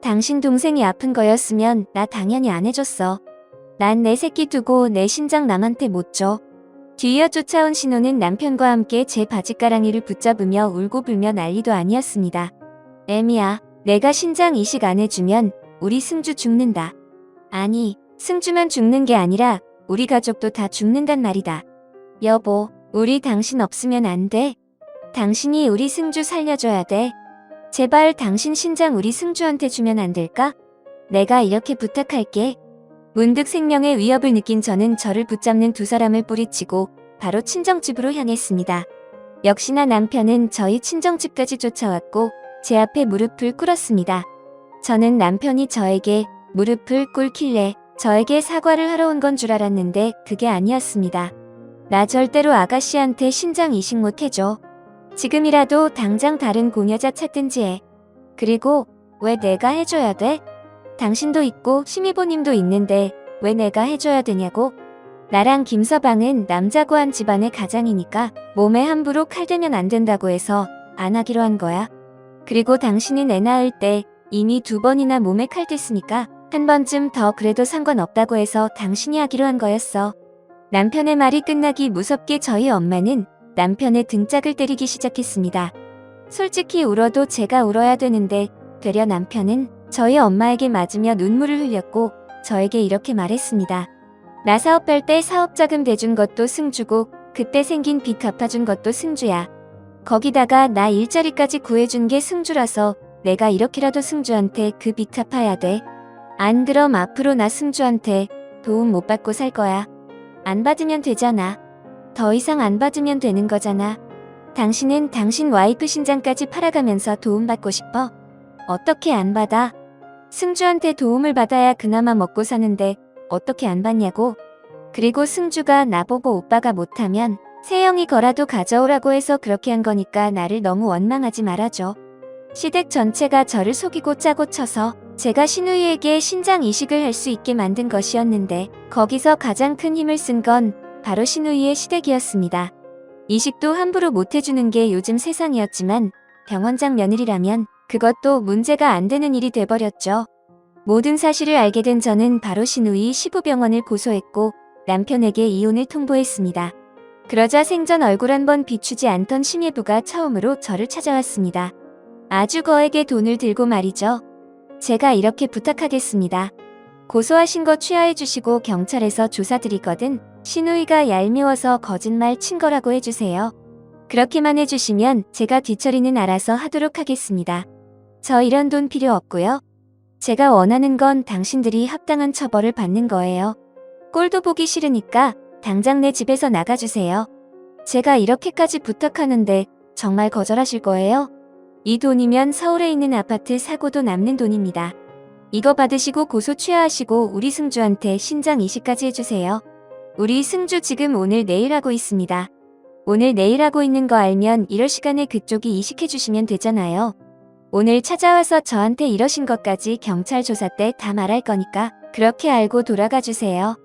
당신 동생이 아픈 거였으면 나 당연히 안 해줬어. 난 내 새끼 두고 내 신장 남한테 못 줘. 뒤이어 쫓아온 신호는 남편과 함께 제 바지가랑이를 붙잡으며 울고 불며 난리도 아니었습니다. 애미야, 내가 신장 이식 안 해주면 우리 승주 죽는다. 아니, 승주만 죽는 게 아니라 우리 가족도 다 죽는단 말이다. 여보, 우리 당신 없으면 안 돼. 당신이 우리 승주 살려줘야 돼. 제발 당신 신장 우리 승주한테 주면 안 될까? 내가 이렇게 부탁할게. 문득 생명의 위협을 느낀 저는 저를 붙잡는 두 사람을 뿌리치고 바로 친정집으로 향했습니다. 역시나 남편은 저희 친정집까지 쫓아왔고 제 앞에 무릎을 꿇었습니다. 저는 남편이 저에게 무릎을 꿇길래 저에게 사과를 하러 온 건 줄 알았는데 그게 아니었습니다. 나 절대로 아가씨한테 신장 이식 못 해줘. 지금이라도 당장 다른 공여자 찾든지 해. 그리고 왜 내가 해줘야 돼? 당신도 있고 심의보님도 있는데 왜 내가 해줘야 되냐고? 나랑 김서방은 남자고한 집안의 가장이니까 몸에 함부로 칼 대면 안 된다고 해서 안 하기로 한 거야. 그리고 당신은 애 낳을 때 이미 2번이나 몸에 칼 댔으니까 한 번쯤 더 그래도 상관없다고 해서 당신이 하기로 한 거였어. 남편의 말이 끝나기 무섭게 저희 엄마는 남편의 등짝을 때리기 시작했습니다. 솔직히 울어도 제가 울어야 되는데 되려 남편은 저희 엄마에게 맞으며 눈물을 흘렸고 저에게 이렇게 말했습니다. 나 사업할 때 사업자금 대준 것도 승주고 그때 생긴 빚 갚아준 것도 승주야. 거기다가 나 일자리까지 구해준 게 승주라서 내가 이렇게라도 승주한테 그 빚 갚아야 돼. 안 그럼 앞으로 나 승주한테 도움 못 받고 살 거야. 안 받으면 되잖아. 더 이상 안 받으면 되는 거잖아. 당신은 당신 와이프 신장까지 팔아가면서 도움받고 싶어? 어떻게 안 받아? 승주한테 도움을 받아야 그나마 먹고 사는데 어떻게 안 받냐고? 그리고 승주가 나보고 오빠가 못하면 세영이 거라도 가져오라고 해서 그렇게 한 거니까 나를 너무 원망하지 말아줘. 시댁 전체가 저를 속이고 짜고 쳐서 제가 신우이에게 신장 이식을 할 수 있게 만든 것이었는데 거기서 가장 큰 힘을 쓴 건 바로 신우이의 시댁이었습니다. 이식도 함부로 못 해주는 게 요즘 세상이었지만 병원장 며느리라면 그것도 문제가 안 되는 일이 돼버렸죠. 모든 사실을 알게 된 저는 바로 신우이 시부병원을 고소했고 남편에게 이혼을 통보했습니다. 그러자 생전 얼굴 한 번 비추지 않던 심예부가 처음으로 저를 찾아왔습니다. 아주 거액의 돈을 들고 말이죠. 제가 이렇게 부탁하겠습니다. 고소하신 거 취하해 주시고 경찰에서 조사 드리거든 신우이가 얄미워서 거짓말 친 거라고 해주세요. 그렇게만 해주시면 제가 뒤처리는 알아서 하도록 하겠습니다. 저 이런 돈 필요 없고요. 제가 원하는 건 당신들이 합당한 처벌을 받는 거예요. 꼴도 보기 싫으니까 당장 내 집에서 나가주세요. 제가 이렇게까지 부탁하는데 정말 거절하실 거예요? 이 돈이면 서울에 있는 아파트 사고도 남는 돈입니다. 이거 받으시고 고소 취하하시고 우리 승주한테 신장 이식까지 해주세요. 우리 승주 지금 오늘 내일 하고 있습니다. 오늘 내일 하고 있는 거 알면 이럴 시간에 그쪽이 이식해주시면 되잖아요. 오늘 찾아와서 저한테 이러신 것까지 경찰 조사 때 다 말할 거니까 그렇게 알고 돌아가 주세요.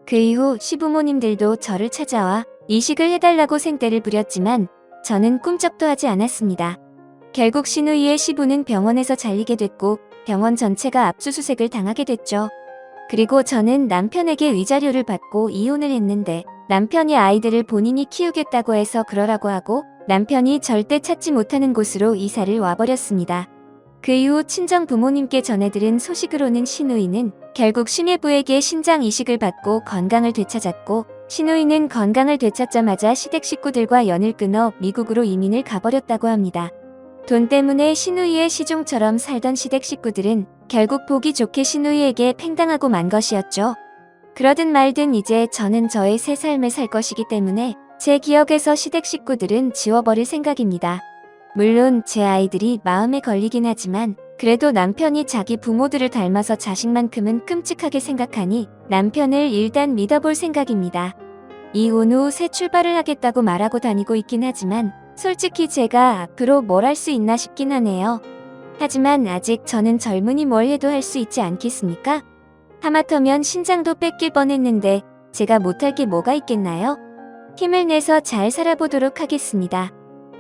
그 이후 시부모님들도 저를 찾아와 이식을 해달라고 생떼를 부렸지만 저는 꿈쩍도 하지 않았습니다. 결국 신우이의 시부는 병원에서 잘리게 됐고 병원 전체가 압수수색을 당하게 됐죠. 그리고 저는 남편에게 위자료를 받고 이혼을 했는데 남편이 아이들을 본인이 키우겠다고 해서 그러라고 하고 남편이 절대 찾지 못하는 곳으로 이사를 와버렸습니다. 그 이후 친정 부모님께 전해들은 소식으로는 신우이는 결국 심예부에게 신장 이식을 받고 건강을 되찾았고 신우이는 건강을 되찾자마자 시댁 식구들과 연을 끊어 미국으로 이민을 가버렸다고 합니다. 돈 때문에 신우이의 시종처럼 살던 시댁 식구들은 결국 보기 좋게 신우이에게 팽당하고 만 것이었죠. 그러든 말든 이제 저는 저의 새 삶을 살 것이기 때문에 제 기억에서 시댁 식구들은 지워버릴 생각입니다. 물론 제 아이들이 마음에 걸리긴 하지만 그래도 남편이 자기 부모들을 닮아서 자식만큼은 끔찍하게 생각하니 남편을 일단 믿어볼 생각입니다. 이혼 후 새 출발을 하겠다고 말하고 다니고 있긴 하지만 솔직히 제가 앞으로 뭘 할 수 있나 싶긴 하네요. 하지만 아직 저는 젊으니 뭘 해도 할 수 있지 않겠습니까? 하마터면 신장도 뺏길 뻔했는데 제가 못할 게 뭐가 있겠나요? 힘을 내서 잘 살아보도록 하겠습니다.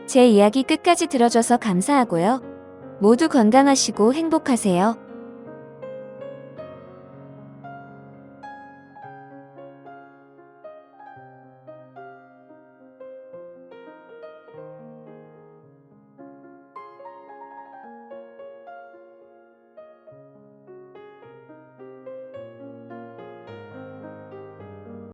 제 이야기 끝까지 들어줘서 감사하고요. 모두 건강하시고 행복하세요.